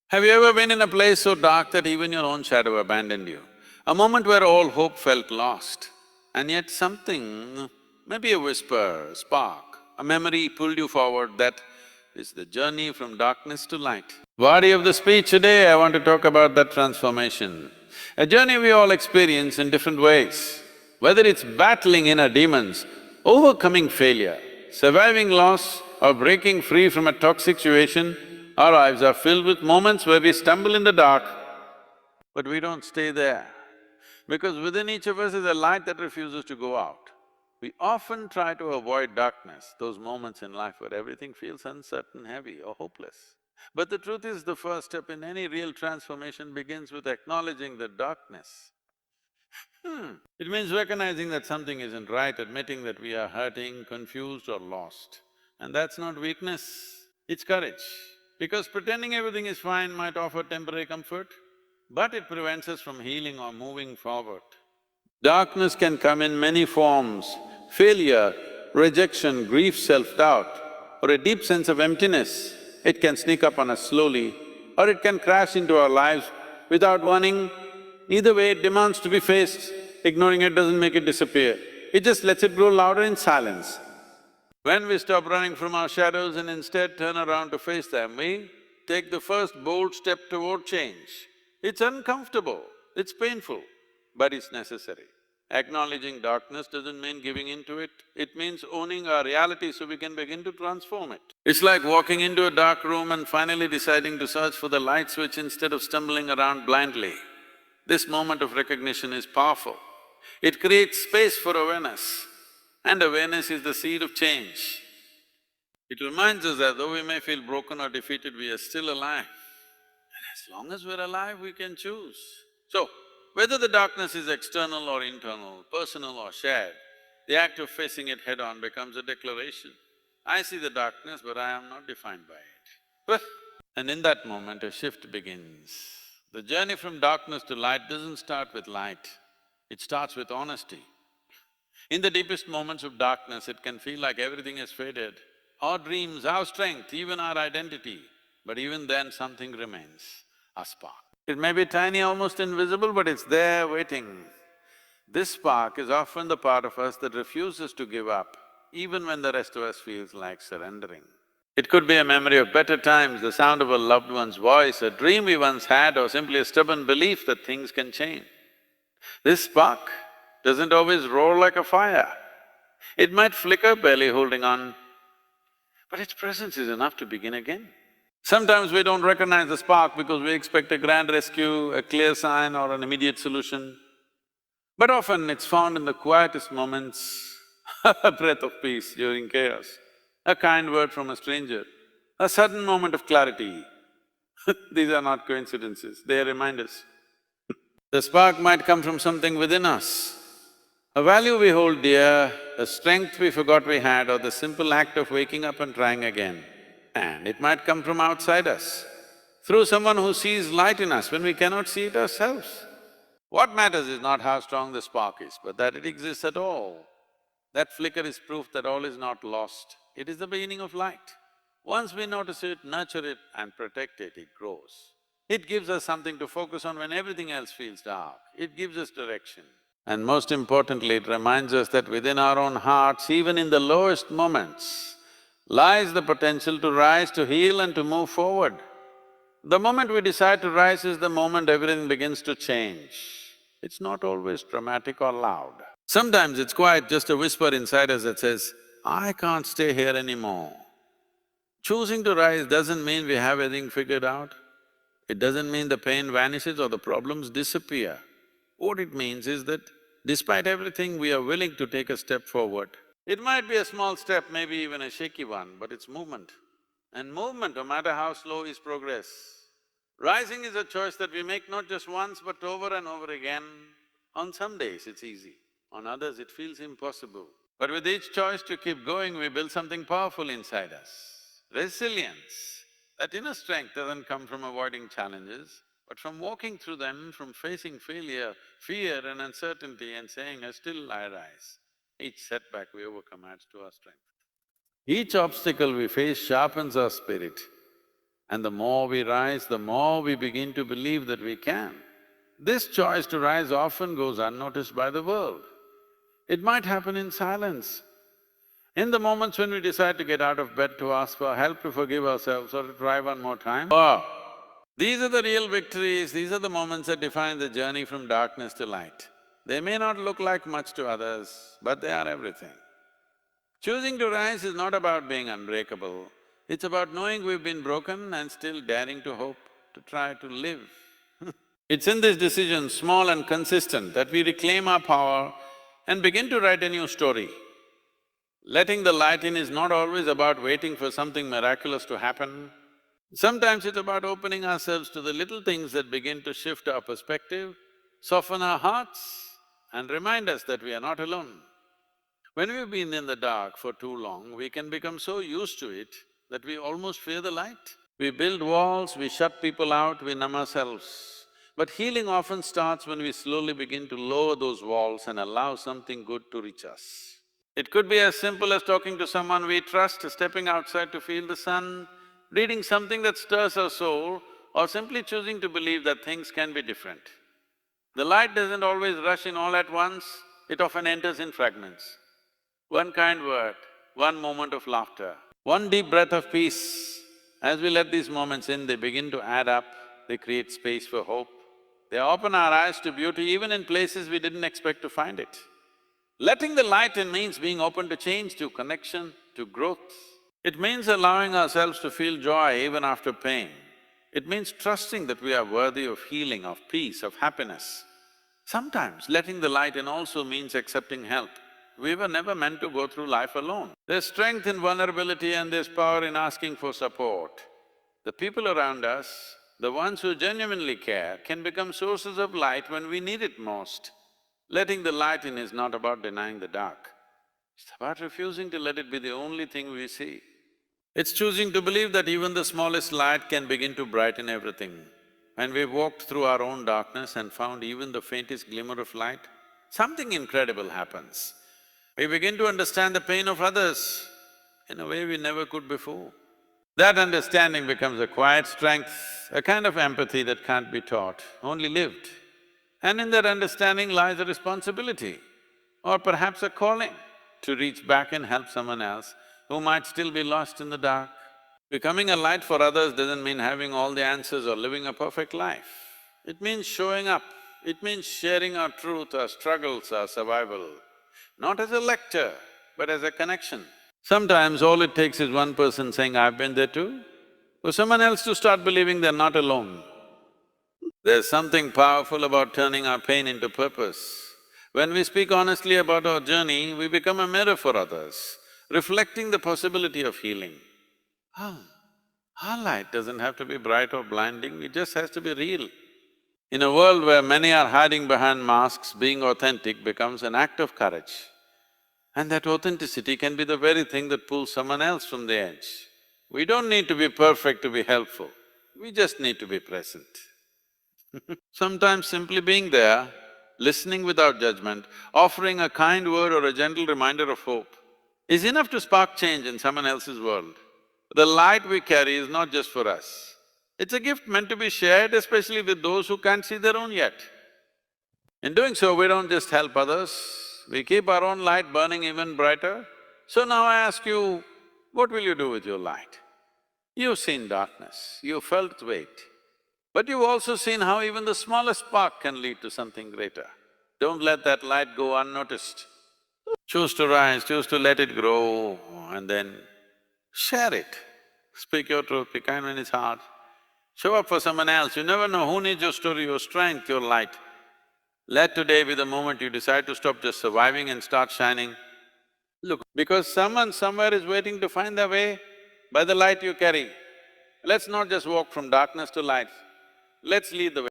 Have you ever been in a place so dark that even your own shadow abandoned you? A moment where all hope felt lost, and yet something, maybe a whisper, a spark, a memory pulled you forward. That is the journey from darkness to light. Body of the speech today, I want to talk about that transformation. A journey we all experience in different ways. Whether it's battling inner demons, overcoming failure, surviving loss, or breaking free from a toxic situation, our lives are filled with moments where we stumble in the dark, but we don't stay there. Because within each of us is a light that refuses to go out. We often try to avoid darkness, those moments in life where everything feels uncertain, heavy or hopeless. But the truth is, the first step in any real transformation begins with acknowledging the darkness. It means recognizing that something isn't right, admitting that we are hurting, confused or lost. And that's not weakness, it's courage. Because pretending everything is fine might offer temporary comfort, but it prevents us from healing or moving forward. Darkness can come in many forms: failure, rejection, grief, self-doubt, or a deep sense of emptiness. It can sneak up on us slowly, or it can crash into our lives without warning. Either way, it demands to be faced. Ignoring it doesn't make it disappear, it just lets it grow louder in silence. When we stop running from our shadows and instead turn around to face them, we take the first bold step toward change. It's uncomfortable, it's painful, but it's necessary. Acknowledging darkness doesn't mean giving in to it, it means owning our reality so we can begin to transform it. It's like walking into a dark room and finally deciding to search for the light switch instead of stumbling around blindly. This moment of recognition is powerful. It creates space for awareness, and awareness is the seed of change. It reminds us that though we may feel broken or defeated, we are still alive. And as long as we're alive, we can choose. So, whether the darkness is external or internal, personal or shared, the act of facing it head-on becomes a declaration. I see the darkness, but I am not defined by it. But… and in that moment, a shift begins. The journey from darkness to light doesn't start with light, it starts with honesty. In the deepest moments of darkness, it can feel like everything has faded. Our dreams, our strength, even our identity. But even then, something remains, a spark. It may be tiny, almost invisible, but it's there waiting. This spark is often the part of us that refuses to give up, even when the rest of us feels like surrendering. It could be a memory of better times, the sound of a loved one's voice, a dream we once had, or simply a stubborn belief that things can change. This spark doesn't always roar like a fire. It might flicker, barely holding on, but its presence is enough to begin again. Sometimes we don't recognize the spark because we expect a grand rescue, a clear sign or an immediate solution. But often it's found in the quietest moments, a breath of peace during chaos, a kind word from a stranger, a sudden moment of clarity. These are not coincidences, they are reminders. The spark might come from something within us, a value we hold dear, a strength we forgot we had, or the simple act of waking up and trying again. And it might come from outside us, through someone who sees light in us when we cannot see it ourselves. What matters is not how strong the spark is, but that it exists at all. That flicker is proof that all is not lost, it is the beginning of light. Once we notice it, nurture it and protect it, it grows. It gives us something to focus on when everything else feels dark, it gives us direction. And most importantly, it reminds us that within our own hearts, even in the lowest moments, lies the potential to rise, to heal and to move forward. The moment we decide to rise is the moment everything begins to change. It's not always dramatic or loud. Sometimes it's quite just a whisper inside us that says, I can't stay here anymore. Choosing to rise doesn't mean we have everything figured out. It doesn't mean the pain vanishes or the problems disappear. What it means is that despite everything, we are willing to take a step forward. It might be a small step, maybe even a shaky one, but it's movement. And movement, no matter how slow, is progress. Rising is a choice that we make not just once but over and over again. On some days it's easy, on others it feels impossible. But with each choice to keep going, we build something powerful inside us. Resilience, that inner strength doesn't come from avoiding challenges, but from walking through them, from facing failure, fear and uncertainty and saying, still I rise. Each setback we overcome adds to our strength. Each obstacle we face sharpens our spirit. And the more we rise, the more we begin to believe that we can. This choice to rise often goes unnoticed by the world. It might happen in silence. In the moments when we decide to get out of bed to ask for help, to forgive ourselves or to try one more time, wow! These are the real victories, these are the moments that define the journey from darkness to light. They may not look like much to others, but they are everything. Choosing to rise is not about being unbreakable, it's about knowing we've been broken and still daring to hope, to try to live. It's in this decision, small and consistent, that we reclaim our power and begin to write a new story. Letting the light in is not always about waiting for something miraculous to happen. Sometimes it's about opening ourselves to the little things that begin to shift our perspective, soften our hearts, and remind us that we are not alone. When we've been in the dark for too long, we can become so used to it that we almost fear the light. We build walls, we shut people out, we numb ourselves. But healing often starts when we slowly begin to lower those walls and allow something good to reach us. It could be as simple as talking to someone we trust, stepping outside to feel the sun, reading something that stirs our soul, or simply choosing to believe that things can be different. The light doesn't always rush in all at once, it often enters in fragments. One kind word, one moment of laughter, one deep breath of peace. As we let these moments in, they begin to add up, they create space for hope. They open our eyes to beauty even in places we didn't expect to find it. Letting the light in means being open to change, to connection, to growth. It means allowing ourselves to feel joy even after pain. It means trusting that we are worthy of healing, of peace, of happiness. Sometimes letting the light in also means accepting help. We were never meant to go through life alone. There's strength in vulnerability and there's power in asking for support. The people around us, the ones who genuinely care, can become sources of light when we need it most. Letting the light in is not about denying the dark, it's about refusing to let it be the only thing we see. It's choosing to believe that even the smallest light can begin to brighten everything. When we've walked through our own darkness and found even the faintest glimmer of light, something incredible happens. We begin to understand the pain of others in a way we never could before. That understanding becomes a quiet strength, a kind of empathy that can't be taught, only lived. And in that understanding lies a responsibility, or perhaps a calling, to reach back and help someone else who might still be lost in the dark. Becoming a light for others doesn't mean having all the answers or living a perfect life. It means showing up, it means sharing our truth, our struggles, our survival, not as a lecture, but as a connection. Sometimes all it takes is one person saying, "I've been there too," for someone else to start believing they're not alone. There's something powerful about turning our pain into purpose. When we speak honestly about our journey, we become a mirror for others, reflecting the possibility of healing. Our light doesn't have to be bright or blinding, it just has to be real. In a world where many are hiding behind masks, being authentic becomes an act of courage. And that authenticity can be the very thing that pulls someone else from the edge. We don't need to be perfect to be helpful, we just need to be present. Sometimes simply being there, listening without judgment, offering a kind word or a gentle reminder of hope is enough to spark change in someone else's world. The light we carry is not just for us. It's a gift meant to be shared, especially with those who can't see their own yet. In doing so, we don't just help others, we keep our own light burning even brighter. So now I ask you, what will you do with your light? You've seen darkness, you've felt its weight, but you've also seen how even the smallest spark can lead to something greater. Don't let that light go unnoticed. Choose to rise, choose to let it grow, and then share it. Speak your truth, be kind when it's hard. Show up for someone else, you never know who needs your story, your strength, your light. Let today be the moment you decide to stop just surviving and start shining. Look, because someone somewhere is waiting to find their way by the light you carry. Let's not just walk from darkness to light, let's lead the way.